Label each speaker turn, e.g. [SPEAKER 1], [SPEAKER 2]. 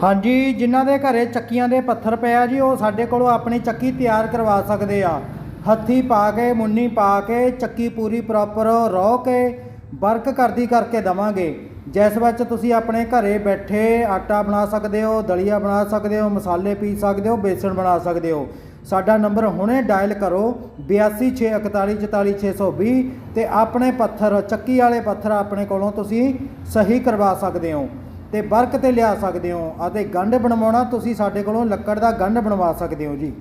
[SPEAKER 1] हाँ जी, जिन्हां दे घरे चक्कियां दे पत्थर पे आ जी, वो साडे कोलों अपनी चक्की तैयार करवा सकते आ। हत्थी पा के मुन्नी पा के चक्की पूरी प्रॉपर रोह के वर्क करके देवांगे, जिस विच तुसीं अपने घरे बैठे आटा बना सकते हो, दलिया बना सकते हो, मसाले पीस सकते हो, बेसन बना सकते हो। साडा नंबर हुणे डायल करो 8264444620 ते अपने पत्थर चक्की वाले पत्थर अपने कोलों तुसीं सही करवा सकते हो ते वर्क ते लिया सकते हो। गंढ बनवाउणा तुसीं साडे कोलों लक्कड़ दा गंढ बनवा सकते हो जी।